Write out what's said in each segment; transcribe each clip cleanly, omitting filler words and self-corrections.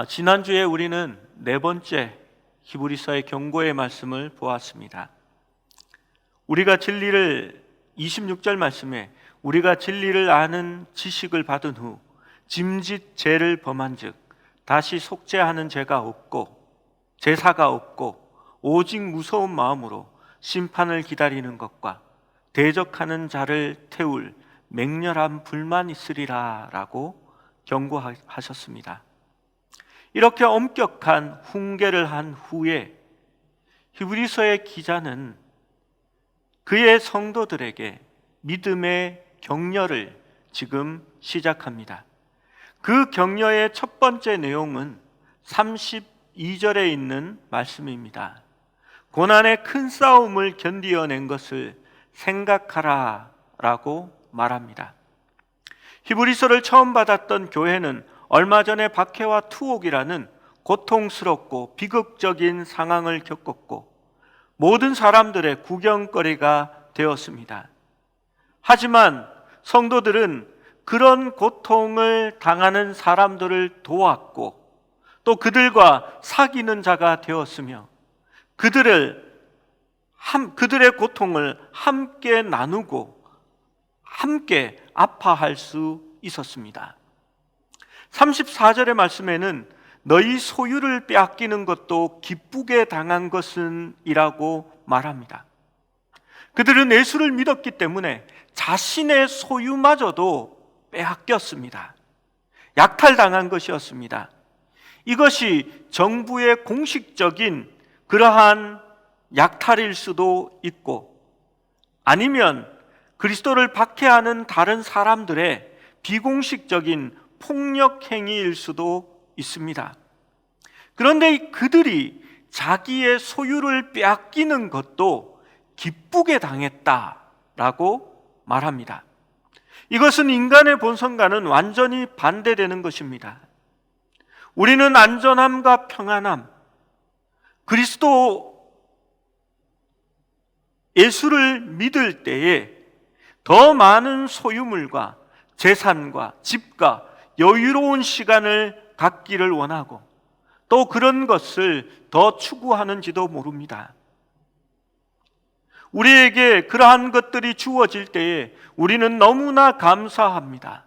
지난주에 우리는 네 번째 히브리서의 경고의 말씀을 보았습니다. 26절 말씀에 우리가 진리를 아는 지식을 받은 후 짐짓 죄를 범한 즉 다시 속죄하는 죄가 없고 제사가 없고 오직 무서운 마음으로 심판을 기다리는 것과 대적하는 자를 태울 맹렬한 불만 있으리라 라고 경고하셨습니다. 이렇게 엄격한 훈계를 한 후에 히브리서의 기자는 그의 성도들에게 믿음의 격려를 지금 시작합니다. 그 격려의 첫 번째 내용은 32절에 있는 말씀입니다. 고난의 큰 싸움을 견디어낸 것을 생각하라 라고 말합니다. 히브리서를 처음 받았던 교회는 얼마 전에 박해와 투옥이라는 고통스럽고 비극적인 상황을 겪었고 모든 사람들의 구경거리가 되었습니다. 하지만 성도들은 그런 고통을 당하는 사람들을 도왔고 또 그들과 사귀는 자가 되었으며 그들의 고통을 함께 나누고 함께 아파할 수 있었습니다. 34절의 말씀에는 너희 소유를 빼앗기는 것도 기쁘게 당한 것은 이라고 말합니다. 그들은 예수를 믿었기 때문에 자신의 소유마저도 빼앗겼습니다. 약탈당한 것이었습니다. 이것이 정부의 공식적인 그러한 약탈일 수도 있고 아니면 그리스도를 박해하는 다른 사람들의 비공식적인 폭력 행위일 수도 있습니다. 그런데 그들이 자기의 소유를 빼앗기는 것도 기쁘게 당했다라고 말합니다. 이것은 인간의 본성과는 완전히 반대되는 것입니다. 우리는 안전함과 평안함, 그리스도 예수를 믿을 때에 더 많은 소유물과 재산과 집과 여유로운 시간을 갖기를 원하고 또 그런 것을 더 추구하는지도 모릅니다. 우리에게 그러한 것들이 주어질 때에 우리는 너무나 감사합니다.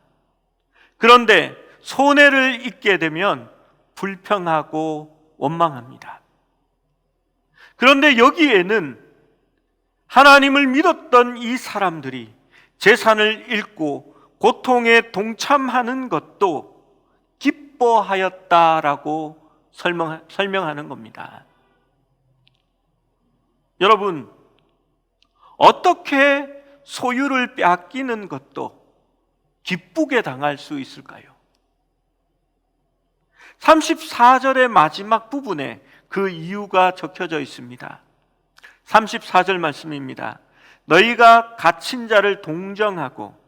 그런데 손해를 입게 되면 불평하고 원망합니다. 그런데 여기에는 하나님을 믿었던 이 사람들이 재산을 잃고 고통에 동참하는 것도 기뻐하였다라고 설명하는 겁니다. 여러분, 어떻게 소유를 빼앗기는 것도 기쁘게 당할 수 있을까요? 34절의 마지막 부분에 그 이유가 적혀져 있습니다. 34절 말씀입니다. 너희가 갇힌 자를 동정하고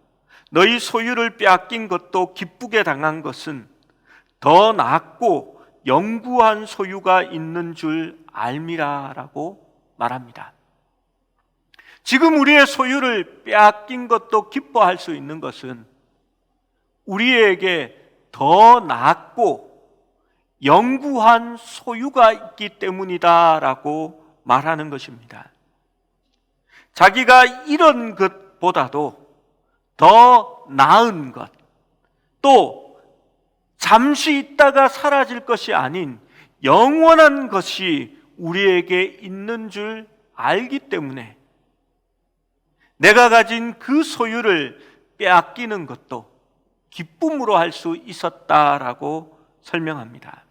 너희 소유를 빼앗긴 것도 기쁘게 당한 것은 더 낫고 영구한 소유가 있는 줄 알미라라고 말합니다. 지금 우리의 소유를 빼앗긴 것도 기뻐할 수 있는 것은 우리에게 더 낫고 영구한 소유가 있기 때문이다라고 말하는 것입니다. 자기가 이런 것보다도 더 나은 것, 또 잠시 있다가 사라질 것이 아닌 영원한 것이 우리에게 있는 줄 알기 때문에 내가 가진 그 소유를 빼앗기는 것도 기쁨으로 할 수 있었다라고 설명합니다.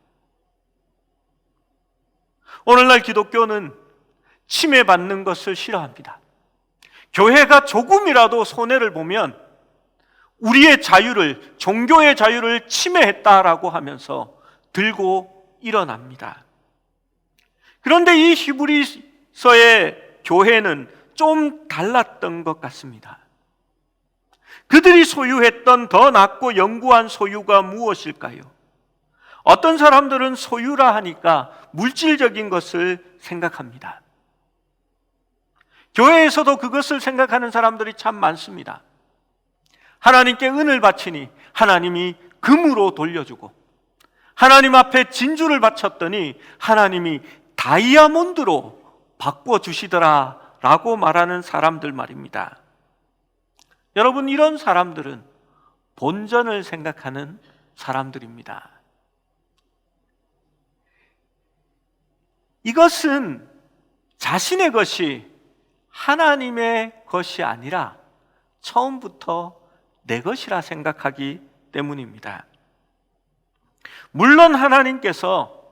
오늘날 기독교는 침해받는 것을 싫어합니다. 교회가 조금이라도 손해를 보면 우리의 자유를, 종교의 자유를 침해했다라고 하면서 들고 일어납니다. 그런데 이 히브리서의 교회는 좀 달랐던 것 같습니다. 그들이 소유했던 더 낫고 영구한 소유가 무엇일까요? 어떤 사람들은 소유라 하니까 물질적인 것을 생각합니다. 교회에서도 그것을 생각하는 사람들이 참 많습니다. 하나님께 은을 바치니 하나님이 금으로 돌려주고 하나님 앞에 진주를 바쳤더니 하나님이 다이아몬드로 바꿔주시더라 라고 말하는 사람들 말입니다. 여러분, 이런 사람들은 본전을 생각하는 사람들입니다. 이것은 자신의 것이 하나님의 것이 아니라 처음부터 내 것이라 생각하기 때문입니다. 물론 하나님께서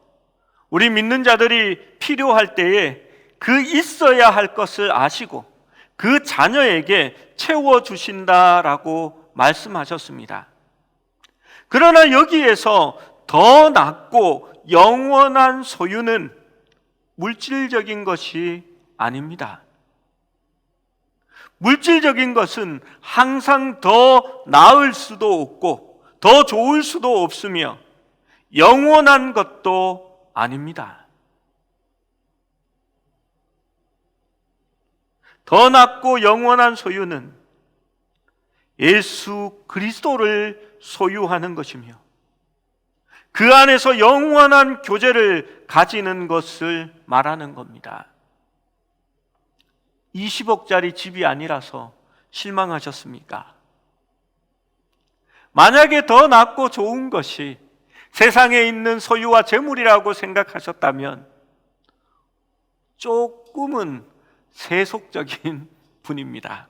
우리 믿는 자들이 필요할 때에 그 있어야 할 것을 아시고 그 자녀에게 채워주신다라고 말씀하셨습니다. 그러나 여기에서 더 낫고 영원한 소유는 물질적인 것이 아닙니다. 물질적인 것은 항상 더 나을 수도 없고 더 좋을 수도 없으며 영원한 것도 아닙니다. 더 낫고 영원한 소유는 예수 그리스도를 소유하는 것이며 그 안에서 영원한 교제를 가지는 것을 말하는 겁니다. 20억짜리 집이 아니라서 실망하셨습니까? 만약에 더 낫고 좋은 것이 세상에 있는 소유와 재물이라고 생각하셨다면 조금은 세속적인 분입니다.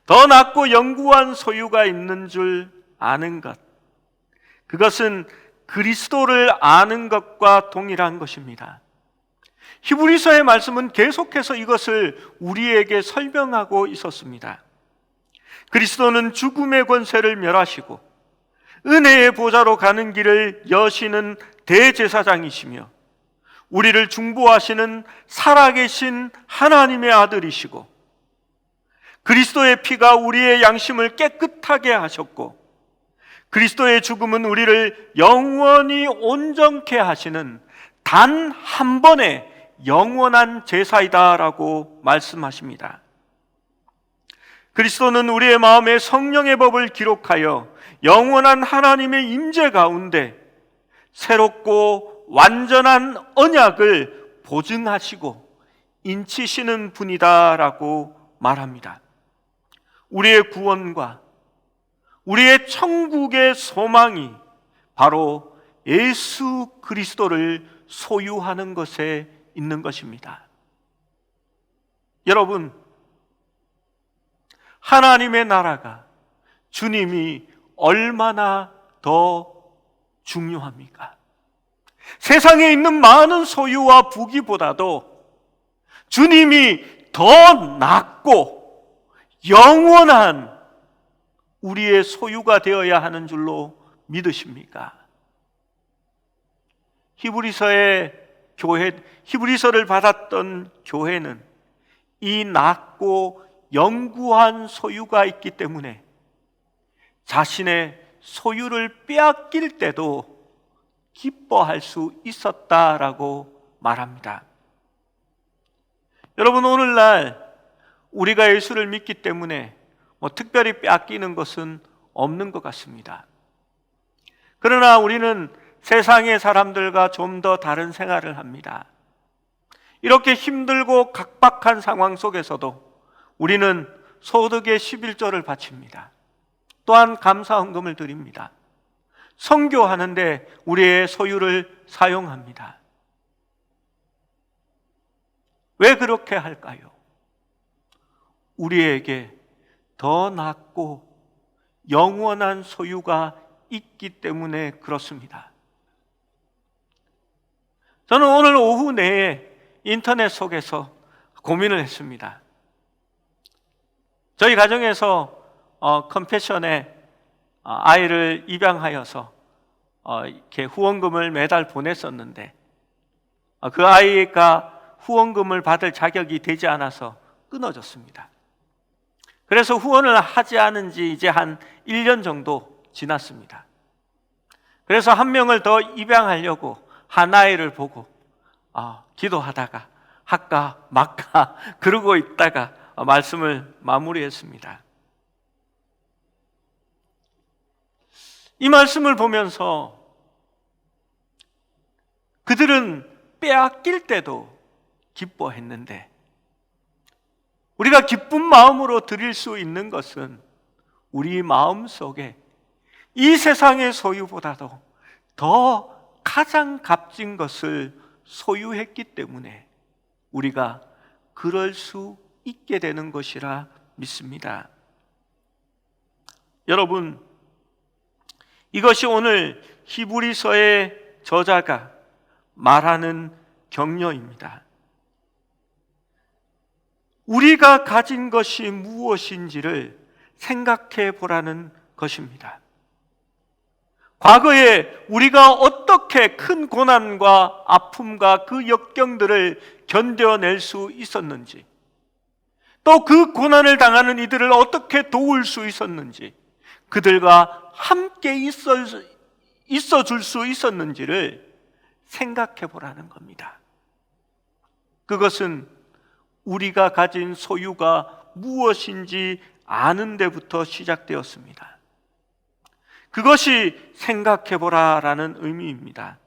더 낫고 영구한 소유가 있는 줄 아는 것, 그것은 그리스도를 아는 것과 동일한 것입니다. 히브리서의 말씀은 계속해서 이것을 우리에게 설명하고 있었습니다. 그리스도는 죽음의 권세를 멸하시고 은혜의 보좌로 가는 길을 여시는 대제사장이시며 우리를 중보하시는 살아계신 하나님의 아들이시고 그리스도의 피가 우리의 양심을 깨끗하게 하셨고 그리스도의 죽음은 우리를 영원히 온전케 하시는 단 한 번의 영원한 제사이다라고 말씀하십니다. 그리스도는 우리의 마음에 성령의 법을 기록하여 영원한 하나님의 임재 가운데 새롭고 완전한 언약을 보증하시고 인치시는 분이다라고 말합니다. 우리의 구원과 우리의 천국의 소망이 바로 예수 그리스도를 소유하는 것에 있는 것입니다. 여러분, 하나님의 나라가 주님이 얼마나 더 중요합니까? 세상에 있는 많은 소유와 부귀보다도 주님이 더 낫고 영원한 우리의 소유가 되어야 하는 줄로 믿으십니까? 히브리서를 받았던 교회는 이 낫고 영구한 소유가 있기 때문에 자신의 소유를 빼앗길 때도 기뻐할 수 있었다라고 말합니다. 여러분, 오늘날 우리가 예수를 믿기 때문에 특별히 빼앗기는 것은 없는 것 같습니다. 그러나 우리는 세상의 사람들과 좀 더 다른 생활을 합니다. 이렇게 힘들고 각박한 상황 속에서도 우리는 소득의 11조를 바칩니다. 또한 감사헌금을 드립니다. 선교하는데 우리의 소유를 사용합니다. 왜 그렇게 할까요? 우리에게 더 낫고 영원한 소유가 있기 때문에 그렇습니다. 저는 오늘 오후 내에 인터넷 속에서 고민을 했습니다. 저희 가정에서 컴패션에 아이를 입양하여서 이렇게 후원금을 매달 보냈었는데 그 아이가 후원금을 받을 자격이 되지 않아서 끊어졌습니다. 그래서 후원을 하지 않은 지 이제 한 1년 정도 지났습니다. 그래서 한 명을 더 입양하려고 한 아이를 보고 기도하다가 할까 말까 그러고 있다가 말씀을 마무리했습니다. 이 말씀을 보면서 그들은 빼앗길 때도 기뻐했는데, 우리가 기쁜 마음으로 드릴 수 있는 것은 우리 마음 속에 이 세상의 소유보다도 더 가장 값진 것을 소유했기 때문에 우리가 그럴 수 있게 되는 것이라 믿습니다. 여러분, 이것이 오늘 히브리서의 저자가 말하는 격려입니다. 우리가 가진 것이 무엇인지를 생각해 보라는 것입니다. 과거에 우리가 어떻게 큰 고난과 아픔과 그 역경들을 견뎌낼 수 있었는지, 또 그 고난을 당하는 이들을 어떻게 도울 수 있었는지, 그들과 함께 있어 줄 수 있었는지를 생각해 보라는 겁니다. 그것은 우리가 가진 소유가 무엇인지 아는 데부터 시작되었습니다. 그것이 생각해 보라라는 의미입니다.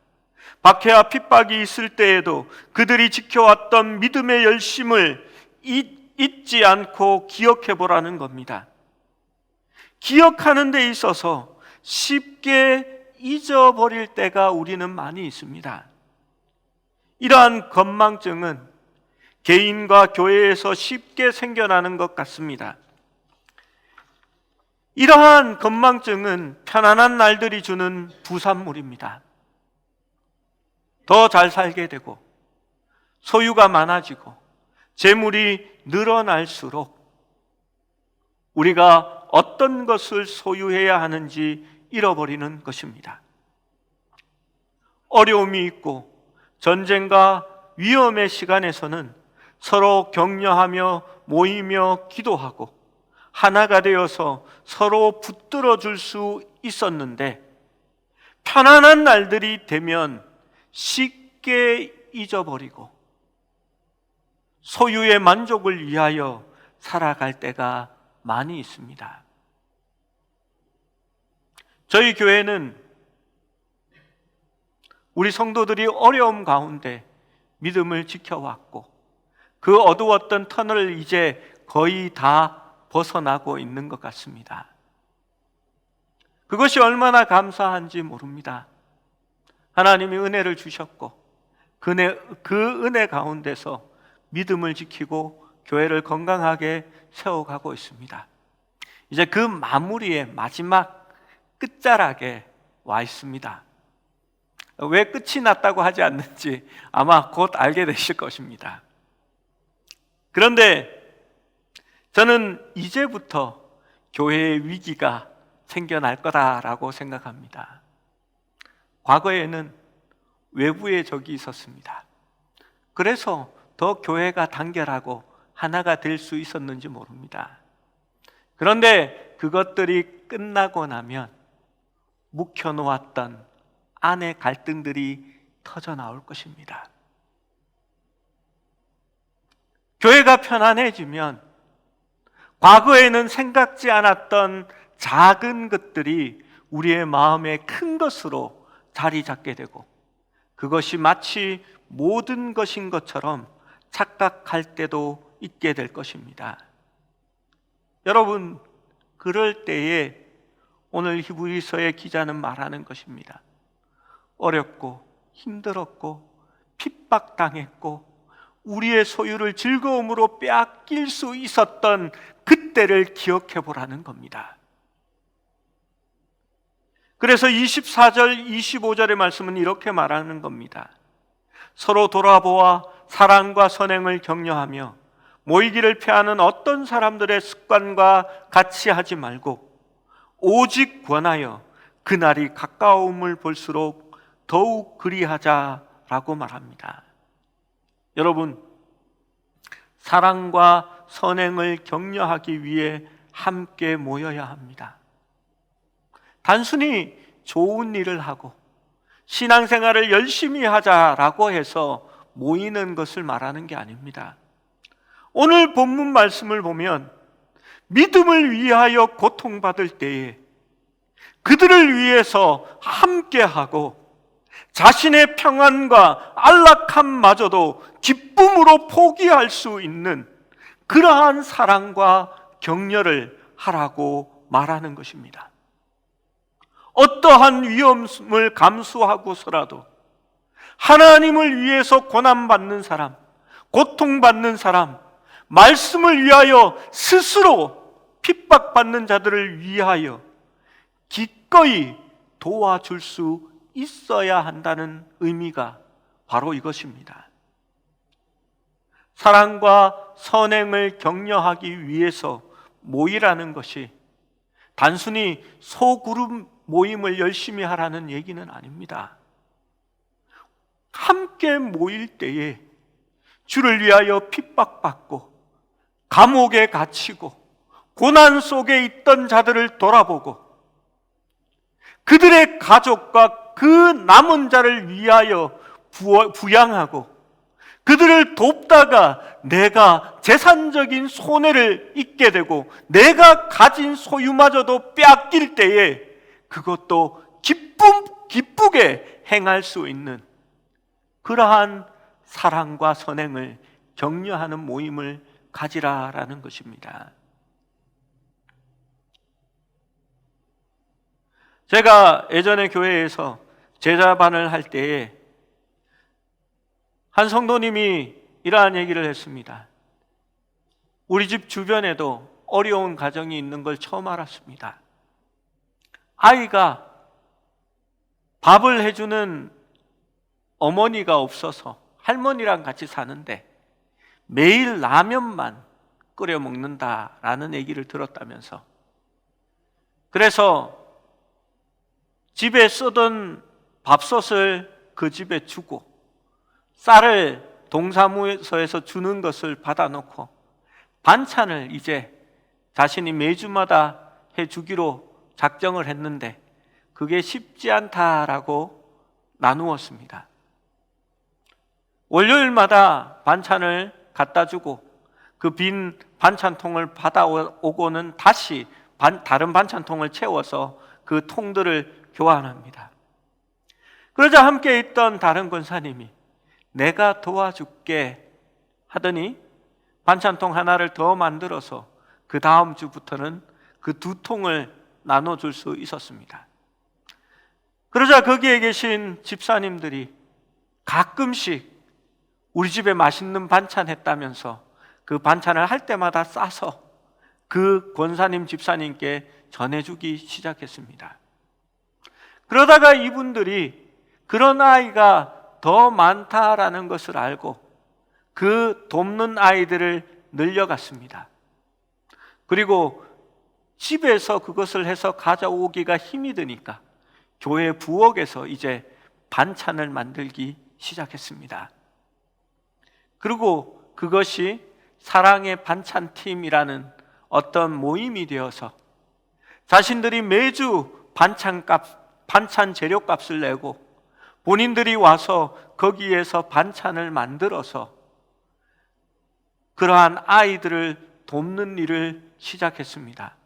박해와 핍박이 있을 때에도 그들이 지켜왔던 믿음의 열심을 잊지 않고 기억해 보라는 겁니다. 기억하는 데 있어서 쉽게 잊어버릴 때가 우리는 많이 있습니다. 이러한 건망증은 개인과 교회에서 쉽게 생겨나는 것 같습니다. 이러한 건망증은 편안한 날들이 주는 부산물입니다. 더 잘 살게 되고 소유가 많아지고 재물이 늘어날수록 우리가 어떤 것을 소유해야 하는지 잃어버리는 것입니다. 어려움이 있고 전쟁과 위험의 시간에서는 서로 격려하며 모이며 기도하고 하나가 되어서 서로 붙들어 줄 수 있었는데, 편안한 날들이 되면 쉽게 잊어버리고 소유의 만족을 위하여 살아갈 때가 많이 있습니다. 저희 교회는 우리 성도들이 어려움 가운데 믿음을 지켜왔고 그 어두웠던 터널을 이제 거의 다 벗어나고 있는 것 같습니다. 그것이 얼마나 감사한지 모릅니다. 하나님이 은혜를 주셨고 그 은혜 가운데서 믿음을 지키고 교회를 건강하게 세워가고 있습니다. 이제 그 마무리의 마지막 끝자락에 와 있습니다. 왜 끝이 났다고 하지 않는지 아마 곧 알게 되실 것입니다. 그런데 저는 이제부터 교회의 위기가 생겨날 거다라고 생각합니다. 과거에는 외부의 적이 있었습니다. 그래서 더 교회가 단결하고 하나가 될 수 있었는지 모릅니다. 그런데 그것들이 끝나고 나면 묵혀놓았던 안의 갈등들이 터져 나올 것입니다. 교회가 편안해지면 과거에는 생각지 않았던 작은 것들이 우리의 마음에 큰 것으로 자리 잡게 되고 그것이 마치 모든 것인 것처럼 착각할 때도 있게 될 것입니다. 여러분, 그럴 때에 오늘 히브리서의 기자는 말하는 것입니다. 어렵고 힘들었고 핍박당했고 우리의 소유를 즐거움으로 빼앗길 수 있었던 그때를 기억해 보라는 겁니다. 그래서 24절, 25절의 말씀은 이렇게 말하는 겁니다. 서로 돌아보아 사랑과 선행을 격려하며 모이기를 피하는 어떤 사람들의 습관과 같이 하지 말고 오직 권하여 그날이 가까움을 볼수록 더욱 그리하자라고 말합니다. 여러분, 사랑과 선행을 격려하기 위해 함께 모여야 합니다. 단순히 좋은 일을 하고 신앙생활을 열심히 하자라고 해서 모이는 것을 말하는 게 아닙니다. 오늘 본문 말씀을 보면 믿음을 위하여 고통받을 때에 그들을 위해서 함께하고 자신의 평안과 안락함마저도 기쁨으로 포기할 수 있는 그러한 사랑과 격려를 하라고 말하는 것입니다. 어떠한 위험을 감수하고서라도 하나님을 위해서 고난받는 사람, 고통받는 사람, 말씀을 위하여 스스로 핍박받는 자들을 위하여 기꺼이 도와줄 수 있어야 한다는 의미가 바로 이것입니다. 사랑과 선행을 격려하기 위해서 모이라는 것이 단순히 소그룹 모임을 열심히 하라는 얘기는 아닙니다. 함께 모일 때에 주를 위하여 핍박받고 감옥에 갇히고 고난 속에 있던 자들을 돌아보고 그들의 가족과 그 남은 자를 위하여 부양하고 그들을 돕다가 내가 재산적인 손해를 입게 되고 내가 가진 소유마저도 빼앗길 때에 그것도 기쁘게 행할 수 있는 그러한 사랑과 선행을 격려하는 모임을 가지라라는 것입니다. 제가 예전에 교회에서 제자반을 할 때에 한 성도님이 이러한 얘기를 했습니다. 우리 집 주변에도 어려운 가정이 있는 걸 처음 알았습니다. 아이가 밥을 해주는 어머니가 없어서 할머니랑 같이 사는데 매일 라면만 끓여 먹는다라는 얘기를 들었다면서, 그래서 집에 쓰던 밥솥을 그 집에 주고 쌀을 동사무소에서 주는 것을 받아놓고 반찬을 이제 자신이 매주마다 해주기로 작정을 했는데 그게 쉽지 않다라고 나누었습니다. 월요일마다 반찬을 갖다 주고 그 빈 반찬통을 받아오고는 다시 다른 반찬통을 채워서 그 통들을 교환합니다. 그러자 함께 있던 다른 권사님이 내가 도와줄게 하더니 반찬통 하나를 더 만들어서 그 다음 주부터는 그 두 통을 나눠줄 수 있었습니다. 그러자 거기에 계신 집사님들이 가끔씩 우리 집에 맛있는 반찬 했다면서 그 반찬을 할 때마다 싸서 그 권사님 집사님께 전해주기 시작했습니다. 그러다가 이분들이 그런 아이가 더 많다라는 것을 알고 그 돕는 아이들을 늘려갔습니다. 그리고 집에서 그것을 해서 가져오기가 힘이 드니까 교회 부엌에서 이제 반찬을 만들기 시작했습니다. 그리고 그것이 사랑의 반찬팀이라는 어떤 모임이 되어서 자신들이 매주 반찬 재료값을 내고 본인들이 와서 거기에서 반찬을 만들어서 그러한 아이들을 돕는 일을 시작했습니다.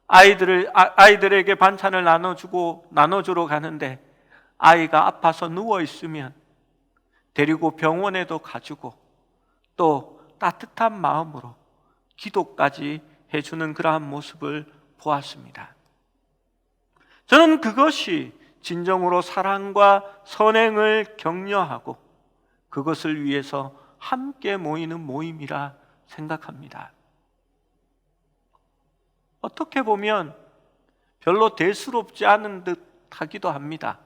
아이들에게 반찬을 나눠주러 가는데 아이가 아파서 누워 있으면 데리고 병원에도 가주고 또 따뜻한 마음으로 기도까지 해주는 그러한 모습을 보았습니다. 저는 그것이 진정으로 사랑과 선행을 격려하고 그것을 위해서 함께 모이는 모임이라 생각합니다. 어떻게 보면 별로 대수롭지 않은 듯 하기도 합니다.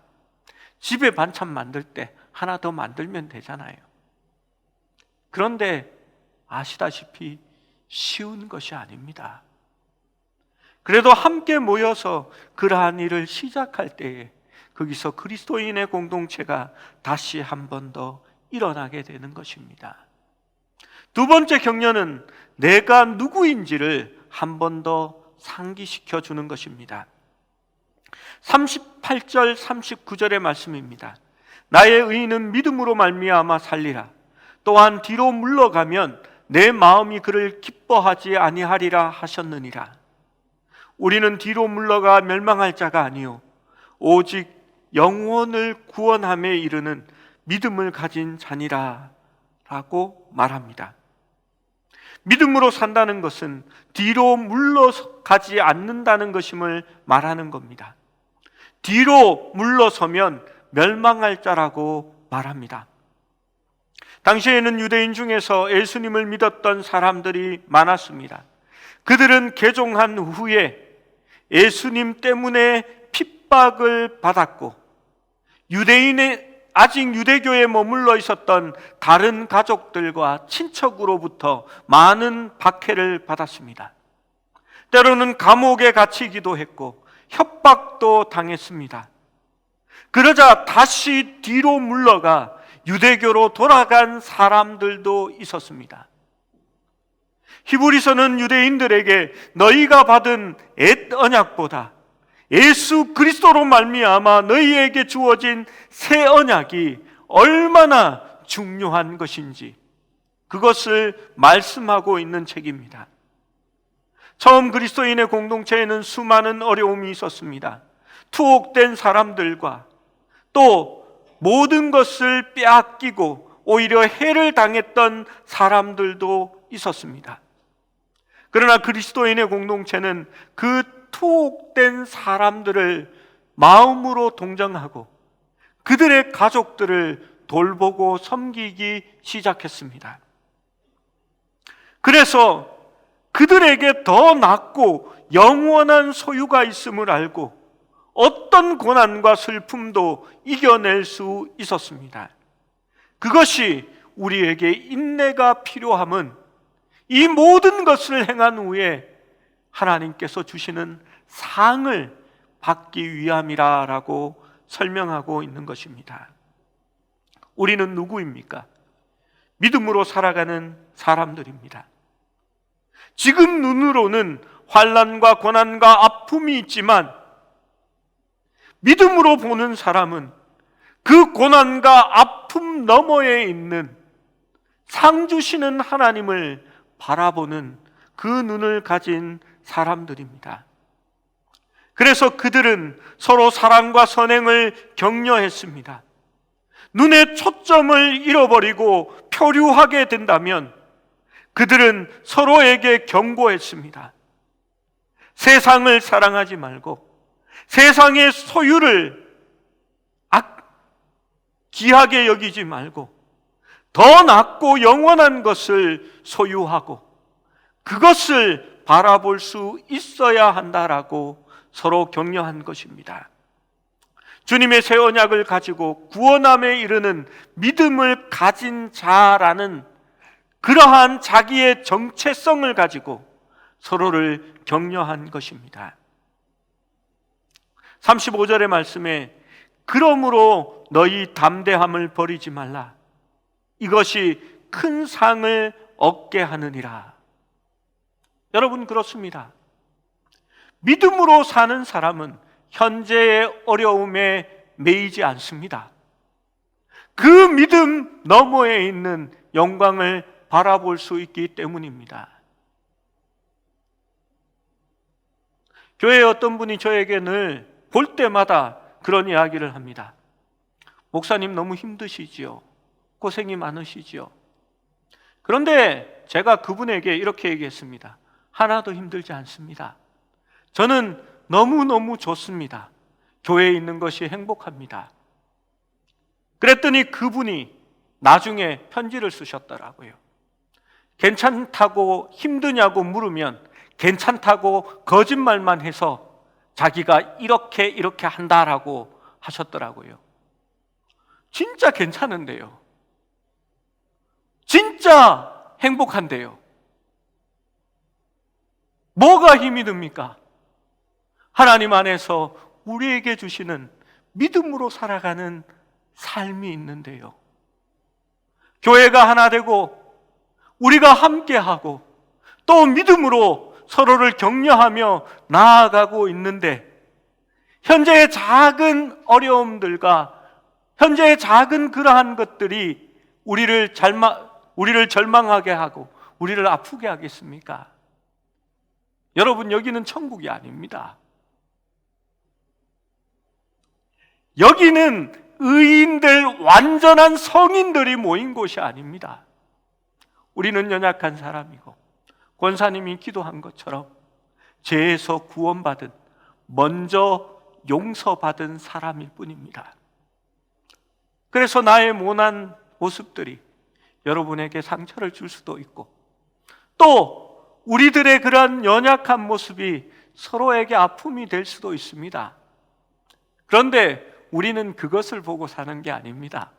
집에 반찬 만들 때 하나 더 만들면 되잖아요. 그런데 아시다시피 쉬운 것이 아닙니다. 그래도 함께 모여서 그러한 일을 시작할 때에 거기서 그리스도인의 공동체가 다시 한 번 더 일어나게 되는 것입니다. 두 번째 격려는 내가 누구인지를 한 번 더 상기시켜 주는 것입니다. 38절 39절의 말씀입니다. 나의 의인은 믿음으로 말미암아 살리라. 또한 뒤로 물러가면 내 마음이 그를 기뻐하지 아니하리라 하셨느니라. 우리는 뒤로 물러가 멸망할 자가 아니요 오직 영혼을 구원함에 이르는 믿음을 가진 자니라 라고 말합니다. 믿음으로 산다는 것은 뒤로 물러가지 않는다는 것임을 말하는 겁니다. 뒤로 물러서면 멸망할 자라고 말합니다. 당시에는 유대인 중에서 예수님을 믿었던 사람들이 많았습니다. 그들은 개종한 후에 예수님 때문에 핍박을 받았고, 아직 유대교에 머물러 있었던 다른 가족들과 친척으로부터 많은 박해를 받았습니다. 때로는 감옥에 갇히기도 했고 협박도 당했습니다. 그러자 다시 뒤로 물러가 유대교로 돌아간 사람들도 있었습니다. 히브리서는 유대인들에게 너희가 받은 옛 언약보다 예수 그리스도로 말미암아 너희에게 주어진 새 언약이 얼마나 중요한 것인지 그것을 말씀하고 있는 책입니다. 처음 그리스도인의 공동체에는 수많은 어려움이 있었습니다. 투옥된 사람들과 또 모든 것을 빼앗기고 오히려 해를 당했던 사람들도 있었습니다. 그러나 그리스도인의 공동체는 그 투옥된 사람들을 마음으로 동정하고 그들의 가족들을 돌보고 섬기기 시작했습니다. 그래서 그들에게 더 낫고 영원한 소유가 있음을 알고 어떤 고난과 슬픔도 이겨낼 수 있었습니다. 그것이 우리에게 인내가 필요함은 이 모든 것을 행한 후에 하나님께서 주시는 상을 받기 위함이라고 설명하고 있는 것입니다. 우리는 누구입니까? 믿음으로 살아가는 사람들입니다. 지금 눈으로는 환난과 고난과 아픔이 있지만 믿음으로 보는 사람은 그 고난과 아픔 너머에 있는 상 주시는 하나님을 바라보는 그 눈을 가진 사람들입니다. 그래서 그들은 서로 사랑과 선행을 격려했습니다. 눈의 초점을 잃어버리고 표류하게 된다면 그들은 서로에게 경고했습니다. 세상을 사랑하지 말고 세상의 소유를 귀하게 여기지 말고 더 낫고 영원한 것을 소유하고 그것을 바라볼 수 있어야 한다라고 서로 격려한 것입니다. 주님의 새 언약을 가지고 구원함에 이르는 믿음을 가진 자라는 그러한 자기의 정체성을 가지고 서로를 격려한 것입니다. 35절의 말씀에 그러므로 너희 담대함을 버리지 말라. 이것이 큰 상을 얻게 하느니라. 여러분, 그렇습니다. 믿음으로 사는 사람은 현재의 어려움에 매이지 않습니다. 그 믿음 너머에 있는 영광을 바라볼 수 있기 때문입니다. 교회에 어떤 분이 저에게 늘 볼 때마다 그런 이야기를 합니다. 목사님 너무 힘드시지요? 고생이 많으시지요? 그런데 제가 그분에게 이렇게 얘기했습니다. 하나도 힘들지 않습니다. 저는 너무너무 좋습니다. 교회에 있는 것이 행복합니다. 그랬더니 그분이 나중에 편지를 쓰셨더라고요. 괜찮다고 힘드냐고 물으면 괜찮다고 거짓말만 해서 자기가 이렇게 한다라고 하셨더라고요. 진짜 괜찮은데요. 진짜 행복한데요. 뭐가 힘이 듭니까? 하나님 안에서 우리에게 주시는 믿음으로 살아가는 삶이 있는데요. 교회가 하나 되고 우리가 함께하고 또 믿음으로 서로를 격려하며 나아가고 있는데 현재의 작은 어려움들과 현재의 작은 그러한 것들이 우리를 절망하게 하고 우리를 아프게 하겠습니까? 여러분, 여기는 천국이 아닙니다. 여기는 의인들, 완전한 성인들이 모인 곳이 아닙니다. 우리는 연약한 사람이고 권사님이 기도한 것처럼 죄에서 구원받은, 먼저 용서받은 사람일 뿐입니다. 그래서 나의 모난 모습들이 여러분에게 상처를 줄 수도 있고, 또 우리들의 그러한 연약한 모습이 서로에게 아픔이 될 수도 있습니다. 그런데 우리는 그것을 보고 사는 게 아닙니다.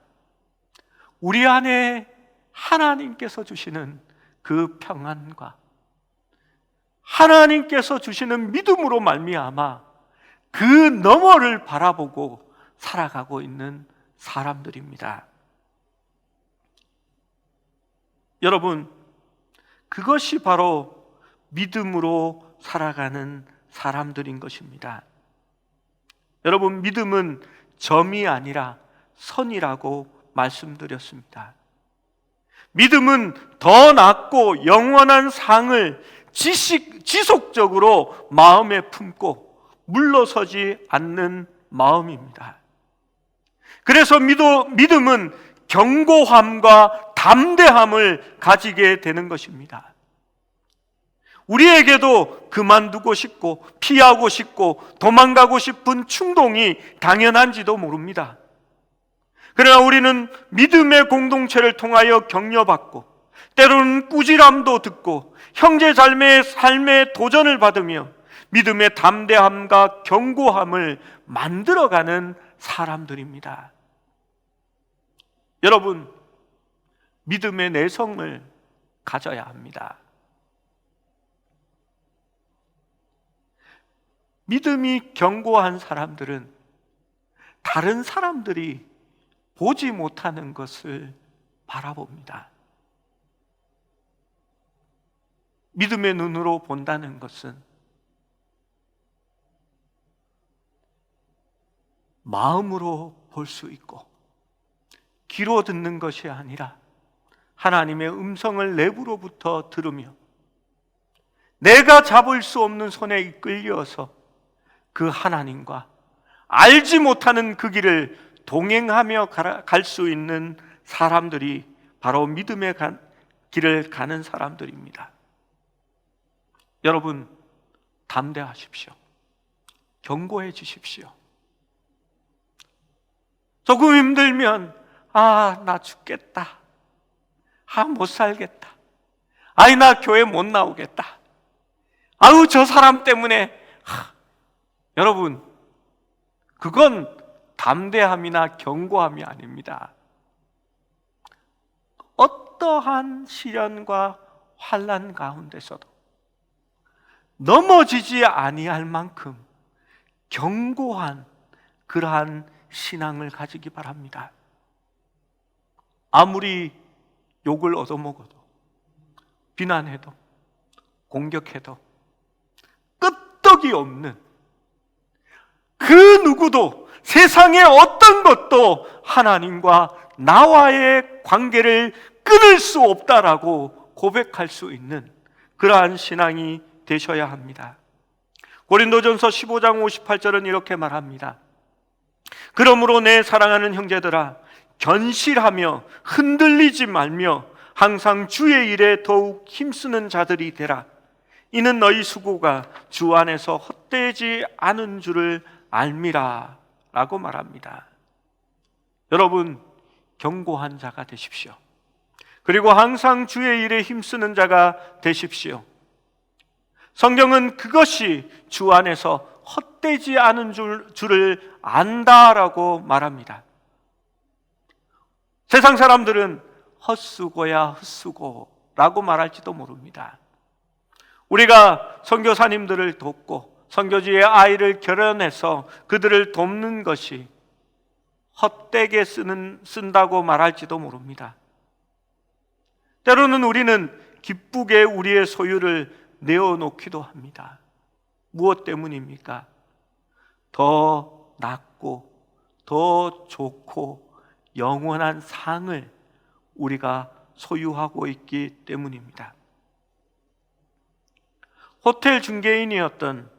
우리 안에 하나님께서 주시는 그 평안과 하나님께서 주시는 믿음으로 말미암아 그 너머를 바라보고 살아가고 있는 사람들입니다. 여러분, 그것이 바로 믿음으로 살아가는 사람들인 것입니다. 여러분, 믿음은 점이 아니라 선이라고 말씀드렸습니다. 믿음은 더 낮고 영원한 상을 지속적으로 마음에 품고 물러서지 않는 마음입니다. 그래서 믿음은 견고함과 담대함을 가지게 되는 것입니다. 우리에게도 그만두고 싶고 피하고 싶고 도망가고 싶은 충동이 당연한지도 모릅니다. 그러나 우리는 믿음의 공동체를 통하여 격려받고 때로는 꾸지람도 듣고 형제자매의 삶의 도전을 받으며 믿음의 담대함과 견고함을 만들어가는 사람들입니다. 여러분, 믿음의 내성을 가져야 합니다. 믿음이 견고한 사람들은 다른 사람들이 보지 못하는 것을 바라봅니다. 믿음의 눈으로 본다는 것은 마음으로 볼 수 있고 귀로 듣는 것이 아니라 하나님의 음성을 내부로부터 들으며 내가 잡을 수 없는 손에 이끌려서 그 하나님과 알지 못하는 그 길을 동행하며 갈 수 있는 사람들이 바로 믿음의 길을 가는 사람들입니다. 여러분, 담대하십시오. 견고해지십시오. 조금 힘들면 나 죽겠다. 못 살겠다. 나 교회 못 나오겠다. 저 사람 때문에. 여러분, 그건 담대함이나 견고함이 아닙니다. 어떠한 시련과 환난 가운데서도 넘어지지 아니할 만큼 견고한 그러한 신앙을 가지기 바랍니다. 아무리 욕을 얻어먹어도, 비난해도, 공격해도 끄떡이 없는 그 누구도, 세상의 어떤 것도 하나님과 나와의 관계를 끊을 수 없다라고 고백할 수 있는 그러한 신앙이 되셔야 합니다. 고린도전서 15장 58절은 이렇게 말합니다. 그러므로 내 사랑하는 형제들아, 견실하며 흔들리지 말며 항상 주의 일에 더욱 힘쓰는 자들이 되라. 이는 너희 수고가 주 안에서 헛되지 않은 줄을 알미라 라고 말합니다. 여러분, 견고한 자가 되십시오. 그리고 항상 주의 일에 힘쓰는 자가 되십시오. 성경은 그것이 주 안에서 헛되지 않은 줄을 안다라고 말합니다. 세상 사람들은 헛수고야 헛수고라고 말할지도 모릅니다. 우리가 선교사님들을 돕고 선교지의 아이를 결혼해서 그들을 돕는 것이 헛되게 쓴다고 말할지도 모릅니다. 때로는 우리는 기쁘게 우리의 소유를 내어놓기도 합니다. 무엇 때문입니까? 더 낫고 더 좋고 영원한 상을 우리가 소유하고 있기 때문입니다. 호텔 중개인이었던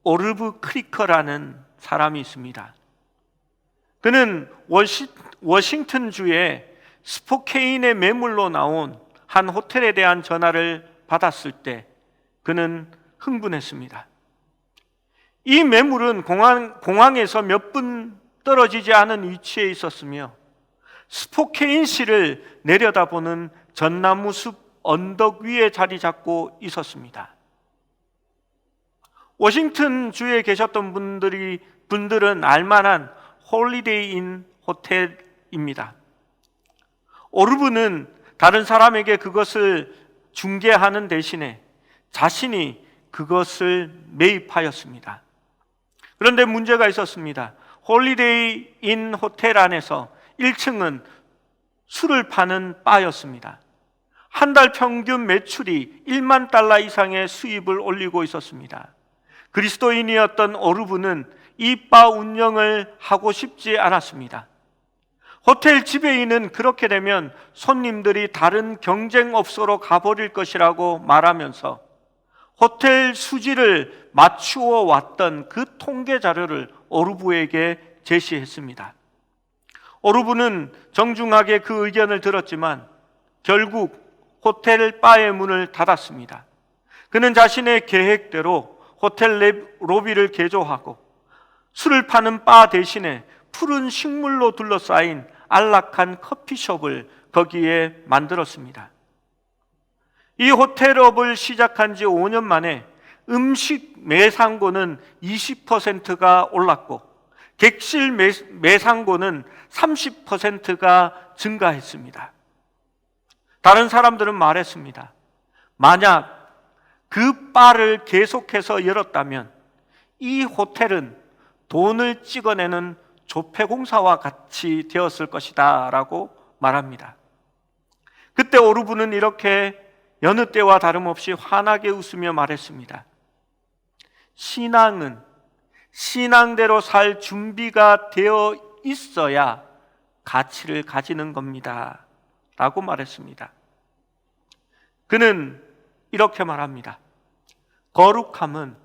오르브 크리커라는 사람이 있습니다. 그는 워싱턴주의 스포케인의 매물로 나온 한 호텔에 대한 전화를 받았을 때 그는 흥분했습니다. 이 매물은 공항에서 몇 분 떨어지지 않은 위치에 있었으며 스포케인시를 내려다보는 전나무숲 언덕 위에 자리 잡고 있었습니다. 워싱턴주에 계셨던 분들은 알만한 홀리데이인 호텔입니다. 오르브는 다른 사람에게 그것을 중개하는 대신에 자신이 그것을 매입하였습니다. 그런데 문제가 있었습니다. 홀리데이 인 호텔 안에서 1층은 술을 파는 바였습니다. 한 달 평균 매출이 1만 달러 이상의 수입을 올리고 있었습니다. 그리스도인이었던 오르브는 이 바 운영을 하고 싶지 않았습니다. 호텔 지배인은 그렇게 되면 손님들이 다른 경쟁업소로 가버릴 것이라고 말하면서 호텔 수지를 맞추어 왔던 그 통계 자료를 오르브에게 제시했습니다. 오르브는 정중하게 그 의견을 들었지만 결국 호텔 바의 문을 닫았습니다. 그는 자신의 계획대로 호텔 로비를 개조하고 술을 파는 바 대신에 푸른 식물로 둘러싸인 안락한 커피숍을 거기에 만들었습니다. 이 호텔업을 시작한 지 5년 만에 음식 매상고는 20%가 올랐고 객실 매상고는 30%가 증가했습니다. 다른 사람들은 말했습니다. 만약 그 바를 계속해서 열었다면 이 호텔은 돈을 찍어내는 조폐공사와 같이 되었을 것이다 라고 말합니다. 그때 오르브는 이렇게 여느 때와 다름없이 환하게 웃으며 말했습니다. 신앙은 신앙대로 살 준비가 되어 있어야 가치를 가지는 겁니다 라고 말했습니다. 그는 이렇게 말합니다. 거룩함은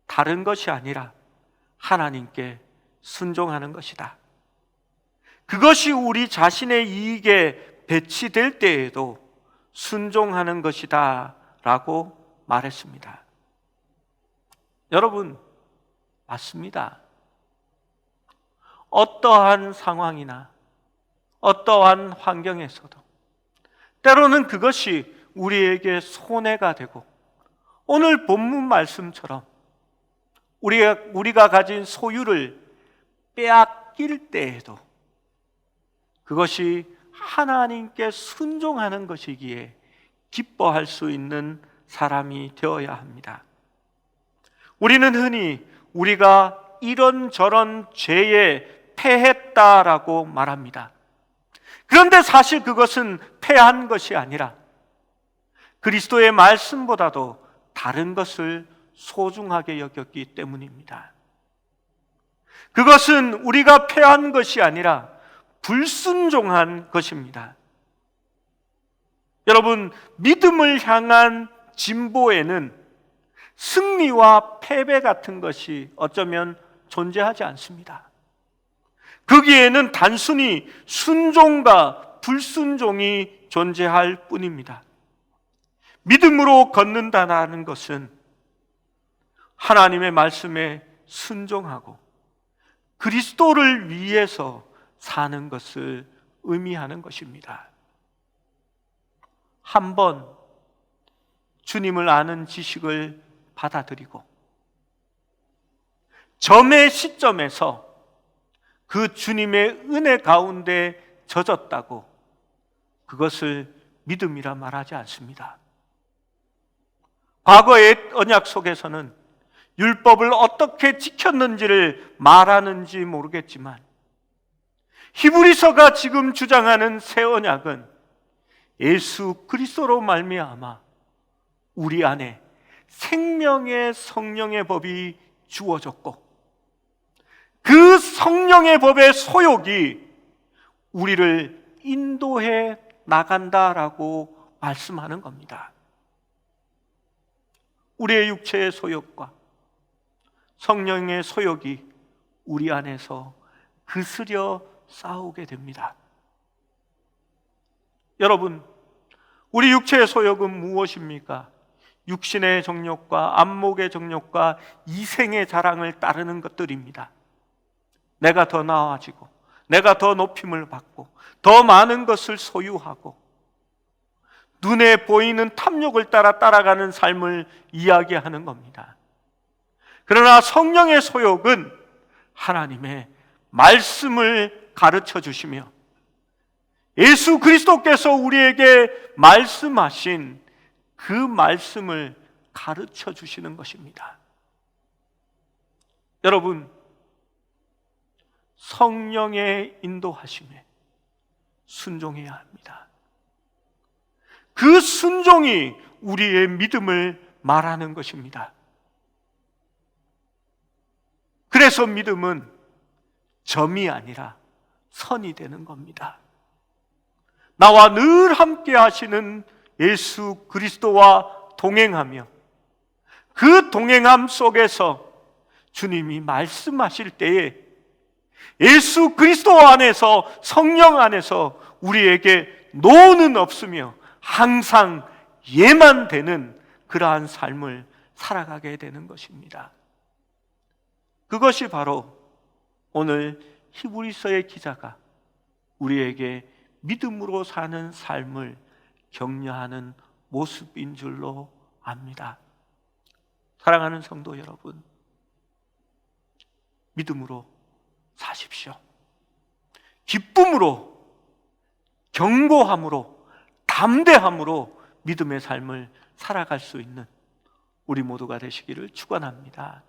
다른 것이 아니라 하나님께 순종하는 것이다. 그것이 우리 자신의 이익에 배치될 때에도 순종하는 것이다 라고 말했습니다. 여러분, 맞습니다. 어떠한 상황이나 어떠한 환경에서도 때로는 그것이 우리에게 손해가 되고 오늘 본문 말씀처럼 우리가 가진 소유를 빼앗길 때에도 그것이 하나님께 순종하는 것이기에 기뻐할 수 있는 사람이 되어야 합니다. 우리는 흔히 우리가 이런저런 죄에 패했다라고 말합니다. 그런데 사실 그것은 패한 것이 아니라 그리스도의 말씀보다도 다른 것을 소중하게 여겼기 때문입니다. 그것은 우리가 패한 것이 아니라 불순종한 것입니다. 여러분, 믿음을 향한 진보에는 승리와 패배 같은 것이 어쩌면 존재하지 않습니다. 거기에는 단순히 순종과 불순종이 존재할 뿐입니다. 믿음으로 걷는다는 것은 하나님의 말씀에 순종하고 그리스도를 위해서 사는 것을 의미하는 것입니다. 한번 주님을 아는 지식을 받아들이고 점의 시점에서 그 주님의 은혜 가운데 젖었다고 그것을 믿음이라 말하지 않습니다. 과거의 언약 속에서는 율법을 어떻게 지켰는지를 말하는지 모르겠지만 히브리서가 지금 주장하는 새 언약은 예수 그리스도로 말미암아 우리 안에 생명의 성령의 법이 주어졌고 그 성령의 법의 소욕이 우리를 인도해 나간다라고 말씀하는 겁니다. 우리의 육체의 소욕과 성령의 소욕이 우리 안에서 그스려 싸우게 됩니다. 여러분, 우리 육체의 소욕은 무엇입니까? 육신의 정욕과 안목의 정욕과 이생의 자랑을 따르는 것들입니다. 내가 더 나아지고, 내가 더 높임을 받고, 더 많은 것을 소유하고, 눈에 보이는 탐욕을 따라가는 삶을 이야기하는 겁니다. 그러나 성령의 소욕은 하나님의 말씀을 가르쳐 주시며, 예수 그리스도께서 우리에게 말씀하신 그 말씀을 가르쳐 주시는 것입니다. 여러분, 성령의 인도하심에 순종해야 합니다. 그 순종이 우리의 믿음을 말하는 것입니다. 그래서 믿음은 점이 아니라 선이 되는 겁니다. 나와 늘 함께 하시는 예수 그리스도와 동행하며 그 동행함 속에서 주님이 말씀하실 때에 예수 그리스도 안에서, 성령 안에서 우리에게 노는 없으며 항상 예만 되는 그러한 삶을 살아가게 되는 것입니다. 그것이 바로 오늘 히브리서의 기자가 우리에게 믿음으로 사는 삶을 격려하는 모습인 줄로 압니다. 사랑하는 성도 여러분, 믿음으로 사십시오. 기쁨으로, 견고함으로, 담대함으로 믿음의 삶을 살아갈 수 있는 우리 모두가 되시기를 축원합니다.